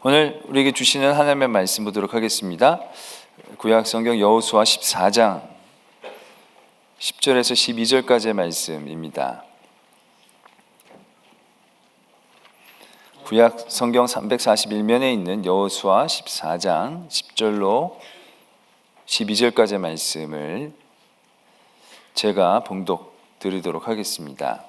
오늘 우리에게 주시는 하나님의 말씀 보도록 하겠습니다. 구약 성경 여호수아 14장 10절에서 12절까지의 말씀입니다. 구약 성경 341면에 있는 여호수아 14장 10절로 12절까지의 말씀을 제가 봉독 드리도록 하겠습니다.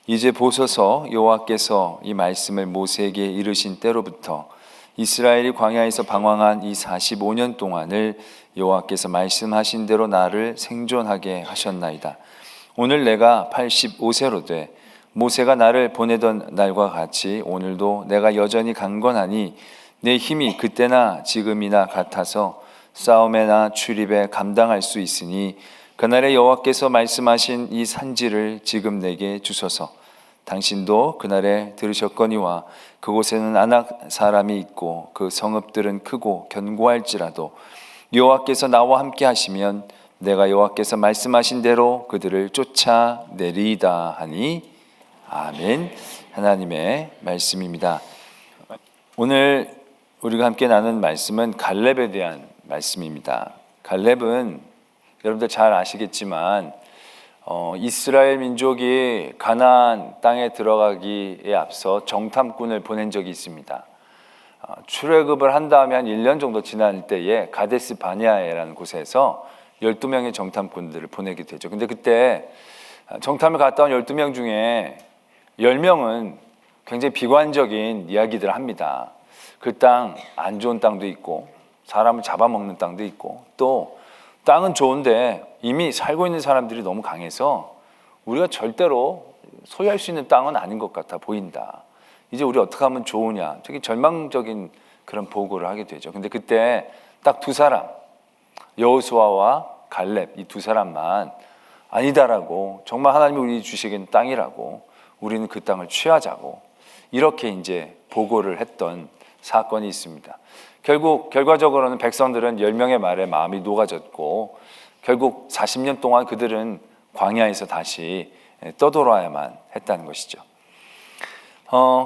이제 보소서, 여호와께서 이 말씀을 모세에게 이르신 때로부터 이스라엘이 광야에서 방황한 이 45년 동안을 여호와께서 말씀하신 대로 나를 생존하게 하셨나이다. 오늘 내가 85세로 돼 모세가 나를 보내던 날과 같이 오늘도 내가 여전히 강건하니 내 힘이 그때나 지금이나 같아서 싸움에나 출입에 감당할 수 있으니 그날에 여호와께서 말씀하신 이 산지를 지금 내게 주소서. 당신도 그날에 들으셨거니와 그곳에는 아낙 사람이 있고 그 성읍들은 크고 견고할지라도 여호와께서 나와 함께 하시면 내가 여호와께서 말씀하신 대로 그들을 쫓아내리이다 하니 아멘. 하나님의 말씀입니다. 오늘 우리가 함께 나눈 말씀은 갈렙에 대한 말씀입니다. 갈렙은 여러분들 잘 아시겠지만 이스라엘 민족이 가나안 땅에 들어가기에 앞서 정탐꾼을 보낸 적이 있습니다. 출애굽을 한 다음에 한 1년 정도 지날 때에 가데스 바네아라는 곳에서 12명의 정탐꾼들을 보내게 되죠. 근데 그때 정탐을 갔다 온 12명 중에 10명은 굉장히 비관적인 이야기들을 합니다. 그 땅 안 좋은 땅도 있고 사람을 잡아먹는 땅도 있고 또 땅은 좋은데 이미 살고 있는 사람들이 너무 강해서 우리가 절대로 소유할 수 있는 땅은 아닌 것 같아 보인다. 이제 우리 어떻게 하면 좋으냐. 되게 절망적인 그런 보고를 하게 되죠. 근데 그때 딱 두 사람, 여호수아와 갈렙 이 두 사람만 아니다라고, 정말 하나님이 우리 주시기는 땅이라고, 우리는 그 땅을 취하자고 이렇게 이제 보고를 했던 사건이 있습니다. 결국 결과적으로는 백성들은 10명의 말에 마음이 녹아졌고 결국 40년 동안 그들은 광야에서 다시 떠돌아야만 했다는 것이죠.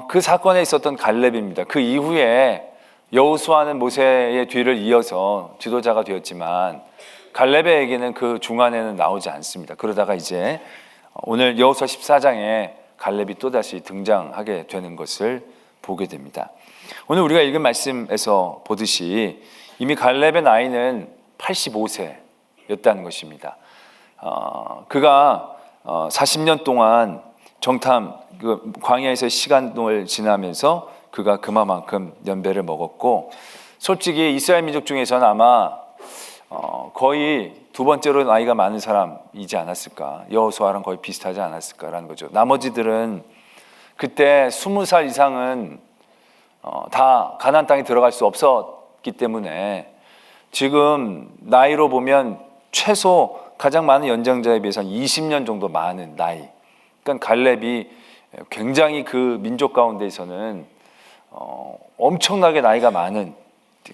그 사건에 있었던 갈렙입니다. 그 이후에 여호수아는 모세의 뒤를 이어서 지도자가 되었지만 갈렙에게는 그 중간에는 나오지 않습니다. 그러다가 이제 오늘 여호수아 14장에 갈렙이 또다시 등장하게 되는 것을 보게 됩니다. 오늘 우리가 읽은 말씀에서 보듯이 이미 갈렙의 나이는 85세였다는 것입니다. 그가 40년 동안 정탐 광야에서 시간을 지나면서 그가 그만큼 연배를 먹었고, 솔직히 이스라엘 민족 중에서는 아마 거의 두 번째로 나이가 많은 사람이지 않았을까, 여호수아랑 거의 비슷하지 않았을까라는 거죠. 나머지들은 그때 20살 이상은 다 가나안 땅에 들어갈 수 없었기 때문에 지금 나이로 보면 최소 가장 많은 연장자에 비해서 20년 정도 많은 나이. 그러니까 갈렙이 굉장히 그 민족 가운데에서는 엄청나게 나이가 많은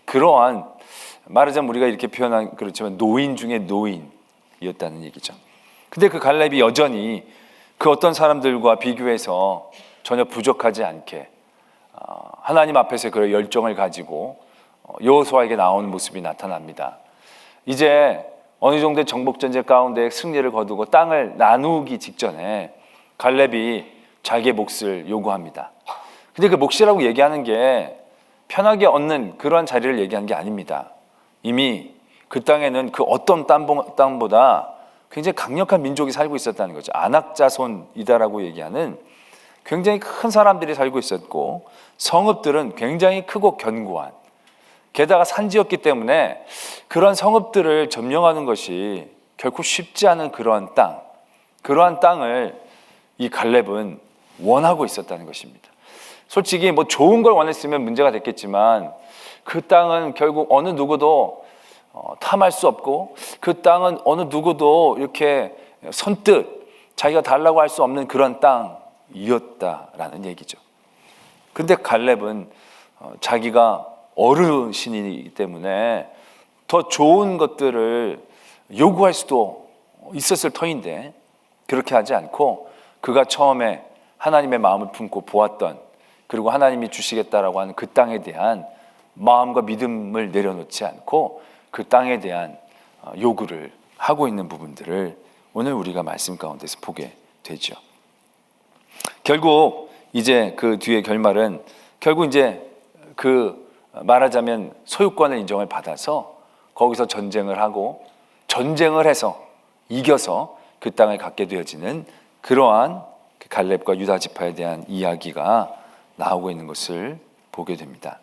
그러한, 말하자면 우리가 이렇게 표현한 그렇지만 노인 중에 노인이었다는 얘기죠. 근데 그 갈렙이 여전히 그 어떤 사람들과 비교해서 전혀 부족하지 않게 하나님 앞에서 그 열정을 가지고 여호수아에게 나오는 모습이 나타납니다. 이제 어느 정도의 정복전쟁 가운데 승리를 거두고 땅을 나누기 직전에 갈렙이 자기의 몫을 요구합니다. 근데 그 몫이라고 얘기하는 게 편하게 얻는 그런 자리를 얘기하는 게 아닙니다. 이미 그 땅에는 그 어떤 땅보다 굉장히 강력한 민족이 살고 있었다는 거죠. 아낙 자손이다라고 얘기하는 굉장히 큰 사람들이 살고 있었고 성읍들은 굉장히 크고 견고한, 게다가 산지였기 때문에 그런 성읍들을 점령하는 것이 결코 쉽지 않은 그러한 땅을 이 갈렙은 원하고 있었다는 것입니다. 솔직히 뭐 좋은 걸 원했으면 문제가 됐겠지만 그 땅은 결국 어느 누구도 탐할 수 없고 그 땅은 어느 누구도 이렇게 선뜻 자기가 달라고 할 수 없는 그런 땅이었다라는 얘기죠. 근데 갈렙은 자기가 어르신이기 때문에 더 좋은 것들을 요구할 수도 있었을 터인데 그렇게 하지 않고 그가 처음에 하나님의 마음을 품고 보았던 그리고 하나님이 주시겠다라고 하는 그 땅에 대한 마음과 믿음을 내려놓지 않고 그 땅에 대한 요구를 하고 있는 부분들을 오늘 우리가 말씀 가운데서 보게 되죠. 결국 이제 그 뒤의 결말은 결국 이제 그 말하자면 소유권의 인정을 받아서 거기서 전쟁을 하고 전쟁을 해서 이겨서 그 땅을 갖게 되어지는 그러한 갈렙과 유다 지파에 대한 이야기가 나오고 있는 것을 보게 됩니다.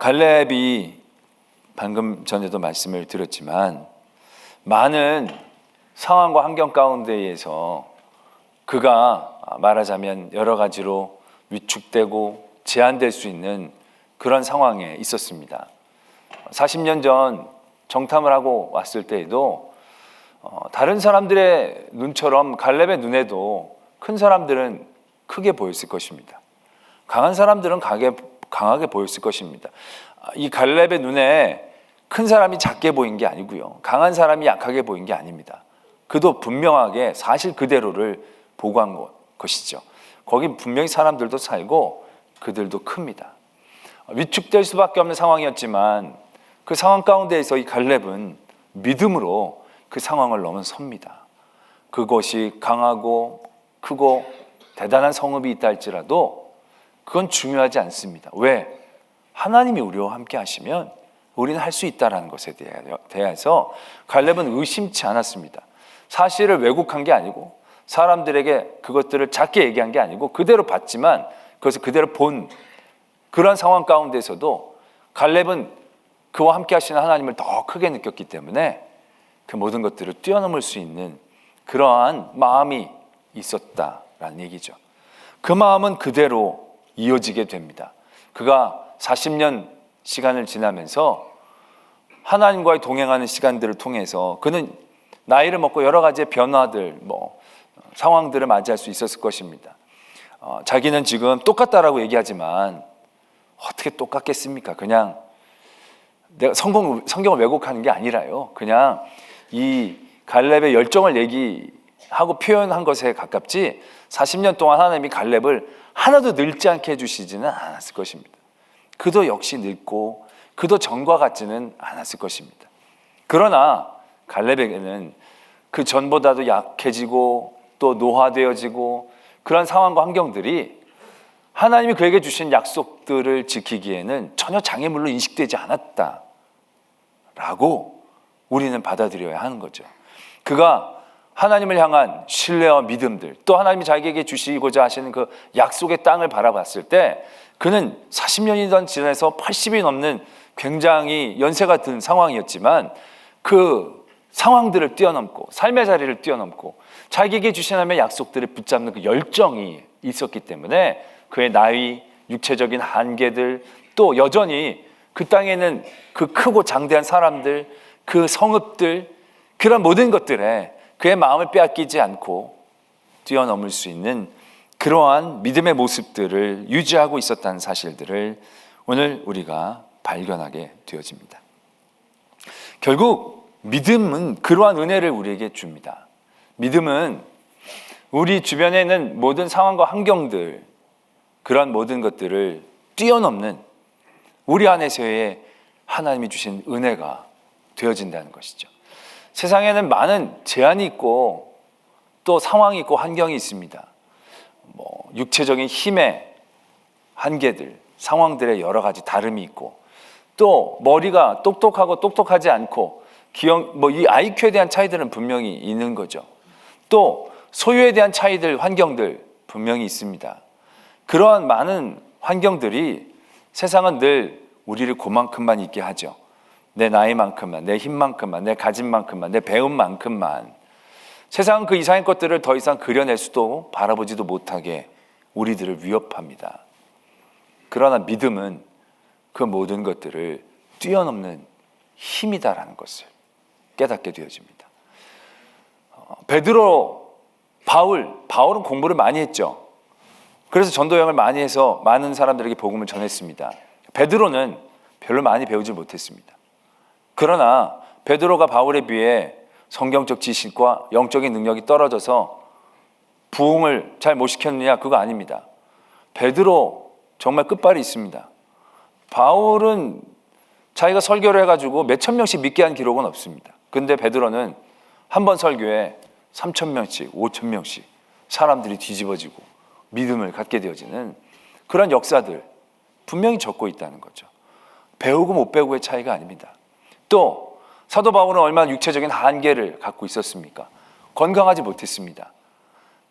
갈렙이 방금 전에도 말씀을 드렸지만 많은 상황과 환경 가운데에서 그가 말하자면 여러 가지로 위축되고 제한될 수 있는 그런 상황에 있었습니다. 40년 전 정탐을 하고 왔을 때에도 다른 사람들의 눈처럼 갈렙의 눈에도 큰 사람들은 크게 보였을 것입니다. 강한 사람들은 강하게 보였을 것입니다. 이 갈렙의 눈에 큰 사람이 작게 보인 게 아니고요, 강한 사람이 약하게 보인 게 아닙니다. 그도 분명하게 사실 그대로를 보고한 것이죠. 거기 분명히 사람들도 살고 그들도 큽니다. 위축될 수밖에 없는 상황이었지만 그 상황 가운데에서 이 갈렙은 믿음으로 그 상황을 넘어섭니다. 그것이 강하고 크고 대단한 성읍이 있다 할지라도 그건 중요하지 않습니다. 왜? 하나님이 우리와 함께 하시면 우리는 할 수 있다는 것에 대해서 갈렙은 의심치 않았습니다. 사실을 왜곡한 게 아니고 사람들에게 그것들을 작게 얘기한 게 아니고 그대로 봤지만 그것을 그대로 본 그런 상황 가운데서도 갈렙은 그와 함께 하시는 하나님을 더 크게 느꼈기 때문에 그 모든 것들을 뛰어넘을 수 있는 그러한 마음이 있었다라는 얘기죠. 그 마음은 그대로 이어지게 됩니다. 그가 40년 시간을 지나면서 하나님과의 동행하는 시간들을 통해서 그는 나이를 먹고 여러 가지의 변화들, 상황들을 맞이할 수 있었을 것입니다. 자기는 지금 똑같다라고 얘기하지만 어떻게 똑같겠습니까? 그냥 내가 성경을 왜곡하는 게 아니라요. 그냥 이 갈렙의 열정을 얘기하고 표현한 것에 가깝지 40년 동안 하나님이 갈렙을 하나도 늙지 않게 해주시지는 않았을 것입니다. 그도 역시 늙고 그도 전과 같지는 않았을 것입니다. 그러나 갈렙에게는 그 전보다도 약해지고 또 노화되어지고 그런 상황과 환경들이 하나님이 그에게 주신 약속들을 지키기에는 전혀 장애물로 인식되지 않았다라고 우리는 받아들여야 하는 거죠. 그가 하나님을 향한 신뢰와 믿음들, 또 하나님이 자기에게 주시고자 하시는 그 약속의 땅을 바라봤을 때 그는 40년이 지나서 80이 넘는 굉장히 연세가 든 상황이었지만 그 상황들을 뛰어넘고 삶의 자리를 뛰어넘고 자기에게 주신 하나님의 약속들을 붙잡는 그 열정이 있었기 때문에 그의 나이, 육체적인 한계들, 또 여전히 그 땅에는 그 크고 장대한 사람들, 그 성읍들, 그런 모든 것들에 그의 마음을 빼앗기지 않고 뛰어넘을 수 있는 그러한 믿음의 모습들을 유지하고 있었다는 사실들을 오늘 우리가 발견하게 되어집니다. 결국 믿음은 그러한 은혜를 우리에게 줍니다. 믿음은 우리 주변에 있는 모든 상황과 환경들, 그러한 모든 것들을 뛰어넘는 우리 안에서의 하나님이 주신 은혜가 되어진다는 것이죠. 세상에는 많은 제한이 있고 또 상황이 있고 환경이 있습니다. 육체적인 힘의 한계들, 상황들의 여러 가지 다름이 있고 또 머리가 똑똑하고 똑똑하지 않고 이 IQ에 대한 차이들은 분명히 있는 거죠. 또 소유에 대한 차이들, 환경들 분명히 있습니다. 그러한 많은 환경들이 세상은 늘 우리를 그만큼만 있게 하죠. 내 나이만큼만, 내 힘만큼만, 내 가짐만큼만, 내 배움만큼만. 세상은 그 이상의 것들을 더 이상 그려낼 수도 바라보지도 못하게 우리들을 위협합니다. 그러나 믿음은 그 모든 것들을 뛰어넘는 힘이다라는 것을 깨닫게 되어집니다. 베드로, 바울은 공부를 많이 했죠. 그래서 전도 여행을 많이 해서 많은 사람들에게 복음을 전했습니다. 베드로는 별로 많이 배우지 못했습니다. 그러나 베드로가 바울에 비해 성경적 지식과 영적인 능력이 떨어져서 부흥을 잘 못 시켰느냐? 그거 아닙니다. 베드로 정말 끝발이 있습니다. 바울은 자기가 설교를 해가지고 몇천 명씩 믿게 한 기록은 없습니다. 근데 베드로는 한 번 설교에 3,000명씩, 5,000명씩 사람들이 뒤집어지고 믿음을 갖게 되어지는 그런 역사들 분명히 적고 있다는 거죠. 배우고 못 배우고의 차이가 아닙니다. 또 사도 바울은 얼마나 육체적인 한계를 갖고 있었습니까? 건강하지 못했습니다.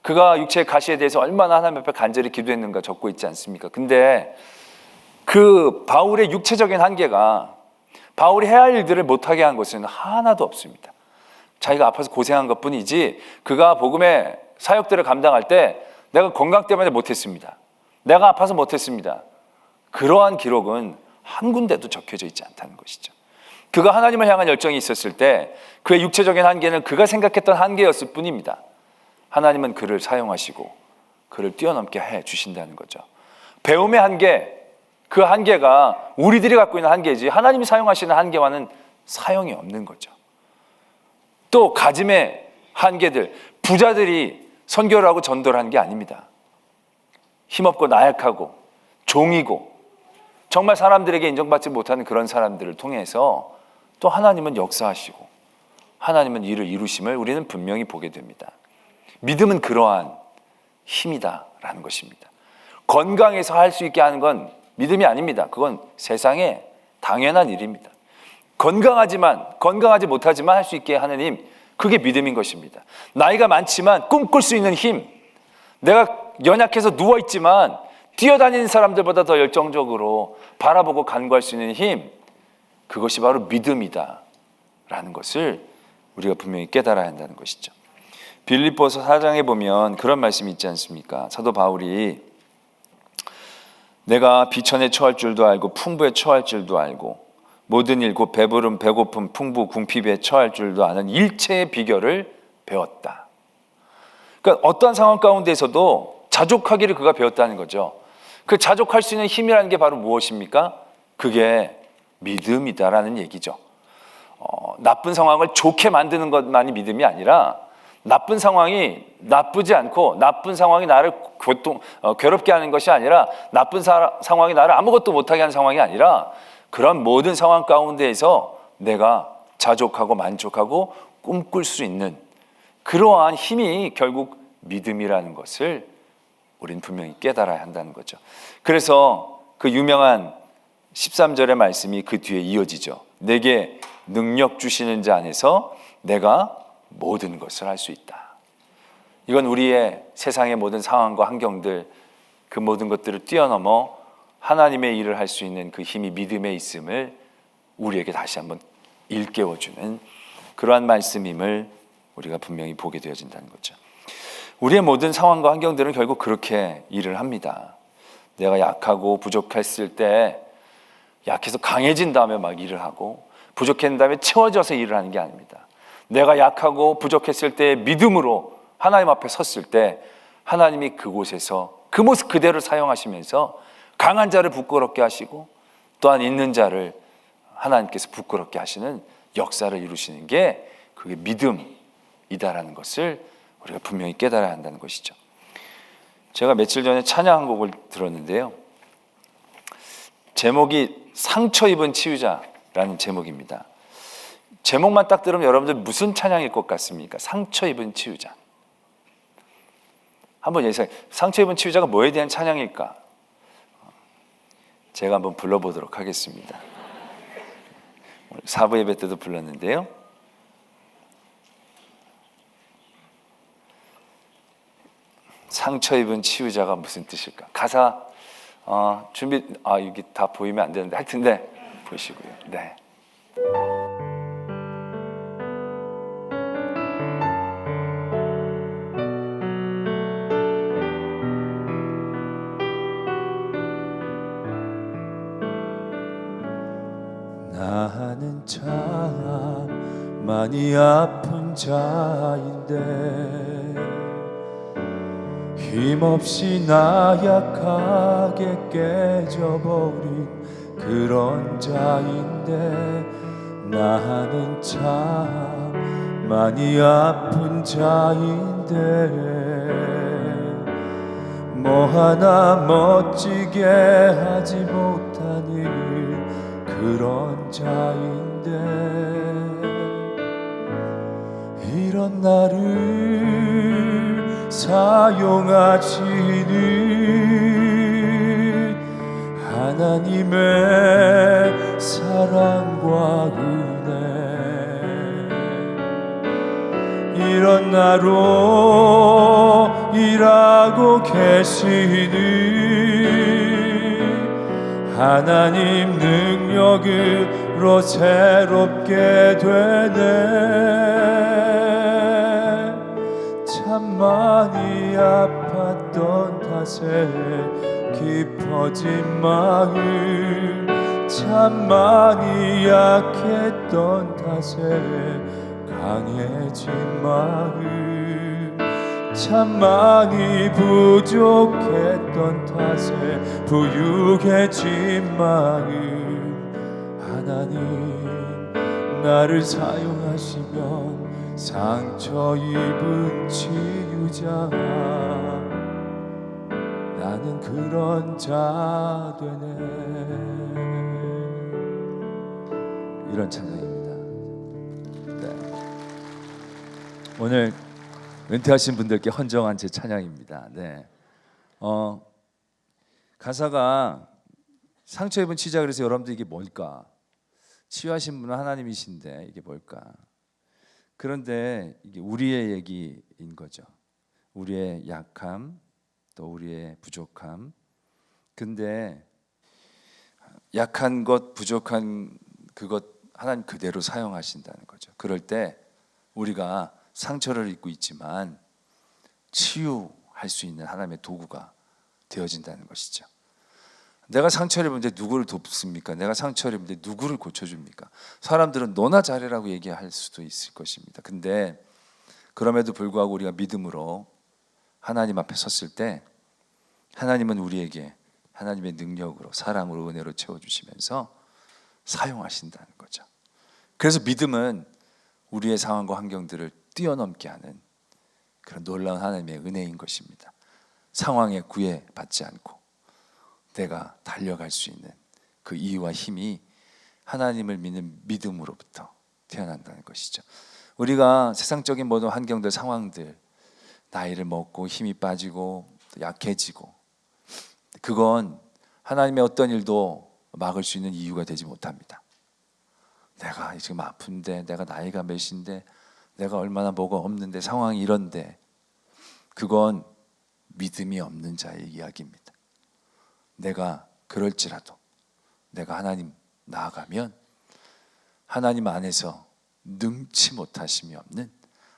그가 육체의 가시에 대해서 얼마나 하나님 앞에 간절히 기도했는가 적고 있지 않습니까? 근데 그 바울의 육체적인 한계가 바울이 해야 할 일들을 못하게 한 것은 하나도 없습니다. 자기가 아파서 고생한 것뿐이지 그가 복음의 사역들을 감당할 때 내가 건강 때문에 못했습니다. 내가 아파서 못했습니다. 그러한 기록은 한 군데도 적혀져 있지 않다는 것이죠. 그가 하나님을 향한 열정이 있었을 때 그의 육체적인 한계는 그가 생각했던 한계였을 뿐입니다. 하나님은 그를 사용하시고 그를 뛰어넘게 해 주신다는 거죠. 배움의 한계, 그 한계가 우리들이 갖고 있는 한계지 하나님이 사용하시는 한계와는 사용이 없는 거죠. 또 가짐의 한계들, 부자들이 선교를 하고 전도를 하는 게 아닙니다. 힘없고 나약하고 종이고 정말 사람들에게 인정받지 못하는 그런 사람들을 통해서 또 하나님은 역사하시고 하나님은 일을 이루심을 우리는 분명히 보게 됩니다. 믿음은 그러한 힘이다라는 것입니다. 건강해서 할 수 있게 하는 건 믿음이 아닙니다. 그건 세상에 당연한 일입니다. 건강하지 못하지만 할 수 있게 하는 힘, 그게 믿음인 것입니다. 나이가 많지만 꿈꿀 수 있는 힘, 내가 연약해서 누워있지만 뛰어다니는 사람들보다 더 열정적으로 바라보고 간구할 수 있는 힘, 그것이 바로 믿음이다 라는 것을 우리가 분명히 깨달아야 한다는 것이죠. 빌립보서 4장에 보면 그런 말씀이 있지 않습니까? 사도 바울이 내가 비천에 처할 줄도 알고 풍부에 처할 줄도 알고 모든 일 곧 배부름, 배고픔, 풍부, 궁핍에 처할 줄도 아는 일체의 비결을 배웠다. 그러니까 어떠한 상황 가운데서도 자족하기를 그가 배웠다는 거죠. 그 자족할 수 있는 힘이라는 게 바로 무엇입니까? 그게 믿음이다라는 얘기죠. 나쁜 상황을 좋게 만드는 것만이 믿음이 아니라 나쁜 상황이 나쁘지 않고 나쁜 상황이 나를 괴롭게 하는 것이 아니라 나쁜 상황이 나를 아무것도 못하게 하는 상황이 아니라 그런 모든 상황 가운데에서 내가 자족하고 만족하고 꿈꿀 수 있는 그러한 힘이 결국 믿음이라는 것을 우리는 분명히 깨달아야 한다는 거죠. 그래서 그 유명한 13절의 말씀이 그 뒤에 이어지죠. 내게 능력 주시는 자 안에서 내가 모든 것을 할 수 있다. 이건 우리의 세상의 모든 상황과 환경들 그 모든 것들을 뛰어넘어 하나님의 일을 할 수 있는 그 힘이 믿음에 있음을 우리에게 다시 한번 일깨워주는 그러한 말씀임을 우리가 분명히 보게 되어진다는 거죠. 우리의 모든 상황과 환경들은 결국 그렇게 일을 합니다. 내가 약하고 부족했을 때 약해서 강해진 다음에 막 일을 하고 부족한 다음에 채워져서 일을 하는 게 아닙니다. 내가 약하고 부족했을 때 믿음으로 하나님 앞에 섰을 때 하나님이 그곳에서 그 모습 그대로 사용하시면서 강한 자를 부끄럽게 하시고 또한 있는 자를 하나님께서 부끄럽게 하시는 역사를 이루시는 게 그게 믿음이다라는 것을 우리가 분명히 깨달아야 한다는 것이죠. 제가 며칠 전에 찬양 한 곡을 들었는데요. 제목이 상처 입은 치유자라는 제목입니다. 제목만 딱 들으면 여러분들 무슨 찬양일 것 같습니까? 상처 입은 치유자. 한번 예상해. 상처 입은 치유자가 뭐에 대한 찬양일까? 제가 한번 불러보도록 하겠습니다. 오늘 4부 예배 때도 불렀는데요. 상처 입은 치유자가 무슨 뜻일까? 가사 준비 여기 다 보이면 안 되는데 하여튼데 보시고요. 네. 나는 참 많이 아픈 자인데 힘없이 나약하게 깨져버린 그런 자인데 나는 참 많이 아픈 자인데 뭐 하나 멋지게 하지 못하는 그런 자인데 이런 나를 사용하시는 하나님의 사랑과 은혜 이런 나로 일하고 계시는 하나님 능력으로 새롭게 되네 참 많이 아팠던 탓에 깊어진 마음 참 많이 약했던 탓에 강해진 마음 참 많이 부족했던 탓에 부유해진 마음 하나님 나를 사용하시면 상처 입은 치유자 나는 그런 자 되네 이런 찬양입니다. 네. 오늘 은퇴하신 분들께 헌정한 제 찬양입니다. 네. 가사가 상처 입은 치자 그래서 여러분들 이게 뭘까? 치유하신 분은 하나님이신데 이게 뭘까? 그런데 이게 우리의 얘기인 거죠. 우리의 약함, 또 우리의 부족함. 근데 약한 것, 부족한 그것 하나님 그대로 사용하신다는 거죠. 그럴 때 우리가 상처를 입고 있지만 치유할 수 있는 하나님의 도구가 되어진다는 것이죠. 내가 상처를 입는데 누구를 돕습니까? 내가 상처를 입는데 누구를 고쳐줍니까? 사람들은 너나 잘해라고 얘기할 수도 있을 것입니다. 근데 그럼에도 불구하고 우리가 믿음으로 하나님 앞에 섰을 때 하나님은 우리에게 하나님의 능력으로 사랑으로 은혜로 채워주시면서 사용하신다는 거죠. 그래서 믿음은 우리의 상황과 환경들을 뛰어넘게 하는 그런 놀라운 하나님의 은혜인 것입니다. 상황에 구애받지 않고 내가 달려갈 수 있는 그 이유와 힘이 하나님을 믿는 믿음으로부터 태어난다는 것이죠. 우리가 세상적인 모든 환경들, 상황들, 나이를 먹고 힘이 빠지고 약해지고 그건 하나님의 어떤 일도 막을 수 있는 이유가 되지 못합니다. 내가 지금 아픈데, 내가 나이가 몇인데, 내가 얼마나 뭐가 없는데, 상황이 이런데, 그건 믿음이 없는 자의 이야기입니다. 내가 그럴지라도 내가 하나님 나아가면 하나님 안에서 능치 못하심이 없는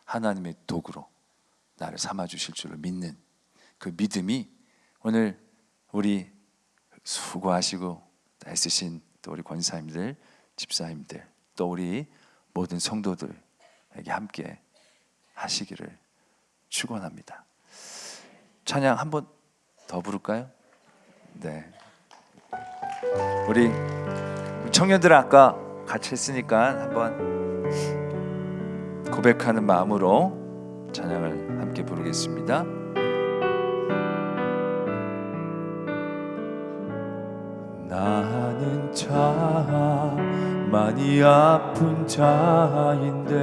하나님의 도구로 나를 삼아주실 줄을 믿는 그 믿음이 오늘 우리 수고하시고 애쓰신 또 우리 권사님들, 집사님들, 또 우리 모든 성도들에게 함께 하시기를 축원합니다. 찬양 한 번 더 부를까요? 네. 우리 청년들은 아까 같이 했으니까 한번 고백하는 마음으로 찬양을 함께 부르겠습니다. 나는 참 많이 아픈 자인데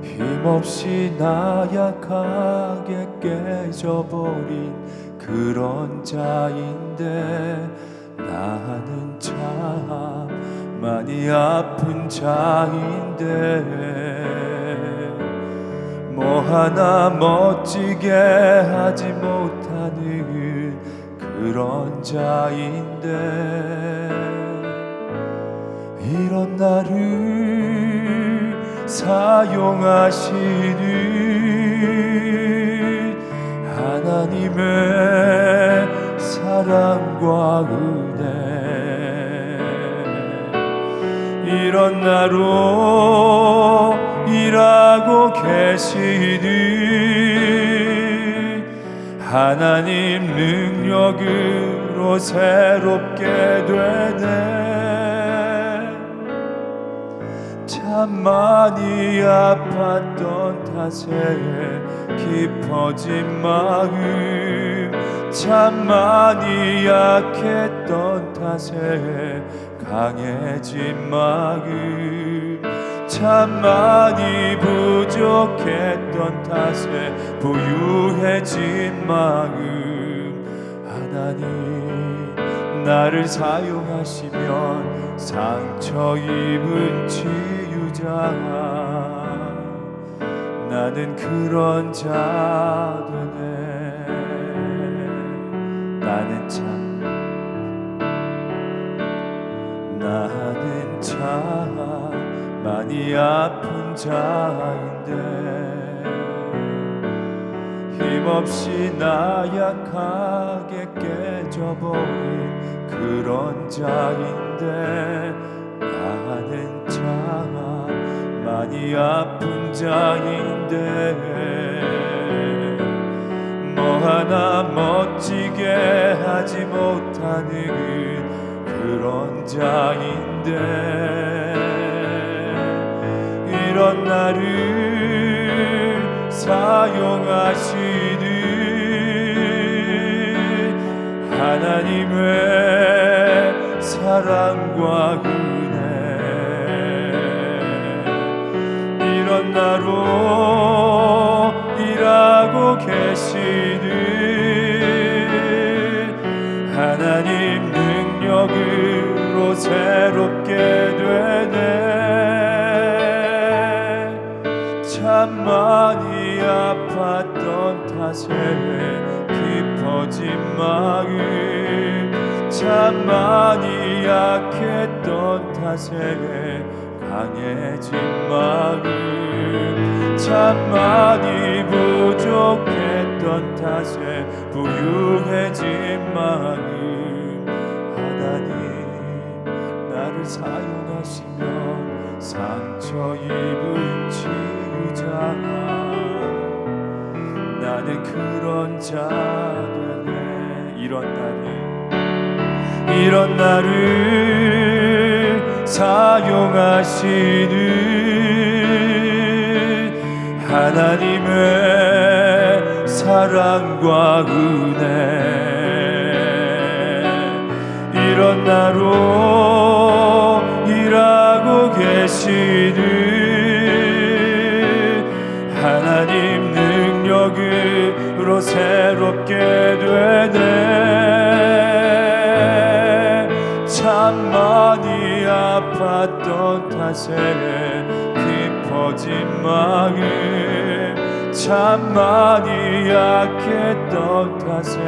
힘없이 나약하게 깨져버린 그런 자인데 나는 참 많이 아픈 자인데 뭐 하나 멋지게 하지 못하는 그런 자인데 이런 나를 사용하시는 하나님의 사랑과 은혜 이런 나로 일하고 계시는 하나님 능력으로 새롭게 되네 참 많이 아팠던 탓에 깊어진 마음 참 많이 약했던 탓에 강해진 마음 참 많이 부족했던 탓에 부유해진 마음 하나님 나를 사용하시면 상처 입은 치유자 나는 그런 자 되네 나는 참 많이 아픈 자인데 힘없이 나약하게 깨져버린 그런 자인데 나는 참 많이 아픈 자인데 뭐 하나 멋지게 하지 못하는 그런 자인데 이런 나를 사용하시는 하나님의 사랑과 은혜 이런 나로 일하고 계시는 하나님 능력으로 새롭게 되네 참 많이 아팠던 탓에 깊어진 마음 참 많이 약했던 탓에 강해진 마음 참 많이 부족했던 탓에 부유해진 마음 하나님 나를 사용하시면 상처 입은 치유자 나는 그런 자 되네 이런 나를 사용하시는 하나님의 사랑과 은혜 이런 나로 일하고 계시는 하나님 능력으로 새롭게 되네 참 많이 아팠던 탓에 깊어진 마음 참 많이 약했던 탓에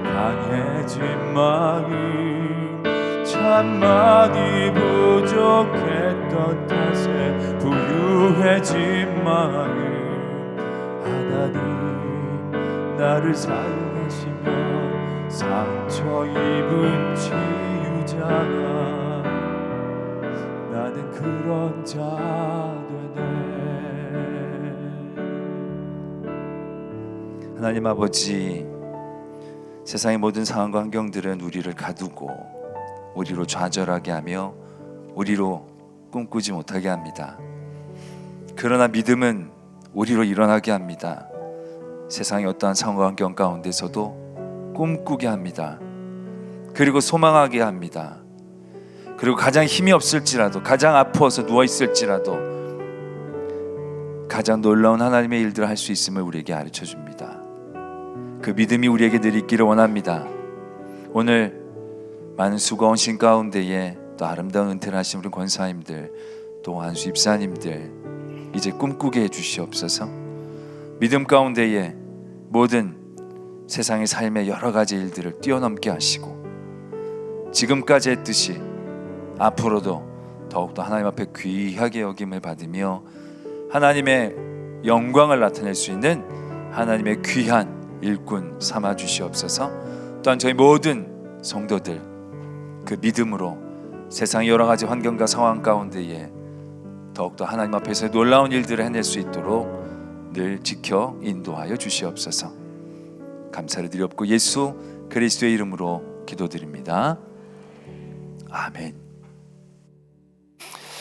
강해진 마음 참 많이 부족했던 탓에 부유해진 마음 하나님 나를 사용하시면 상처 입은 치유자가 나는 그런 자 되네 하나님 아버지 세상의 모든 상황과 환경들은 우리를 가두고 우리로 좌절하게 하며 우리로 꿈꾸지 못하게 합니다. 그러나 믿음은 우리로 일어나게 합니다. 세상의 어떠한 상황 환경 가운데서도 꿈꾸게 합니다. 그리고 소망하게 합니다. 그리고 가장 힘이 없을지라도 가장 아파서 누워있을지라도 가장 놀라운 하나님의 일들을 할 수 있음을 우리에게 가르쳐 줍니다. 그 믿음이 우리에게 늘 있기를 원합니다. 오늘 많은 수고한 신 가운데에 또 아름다운 은퇴를 하신 우리 권사님들 또 한수 입사님들 이제 꿈꾸게 해주시옵소서. 믿음 가운데에 모든 세상의 삶의 여러 가지 일들을 뛰어넘게 하시고 지금까지 했듯이 앞으로도 더욱더 하나님 앞에 귀하게 여김을 받으며 하나님의 영광을 나타낼 수 있는 하나님의 귀한 일꾼 삼아 주시옵소서. 또한 저희 모든 성도들 그 믿음으로 세상의 여러 가지 환경과 상황 가운데에 더욱더 하나님 앞에서 놀라운 일들을 해낼 수 있도록 늘 지켜 인도하여 주시옵소서. 감사를 드리옵고 예수 그리스도의 이름으로 기도드립니다. 아멘.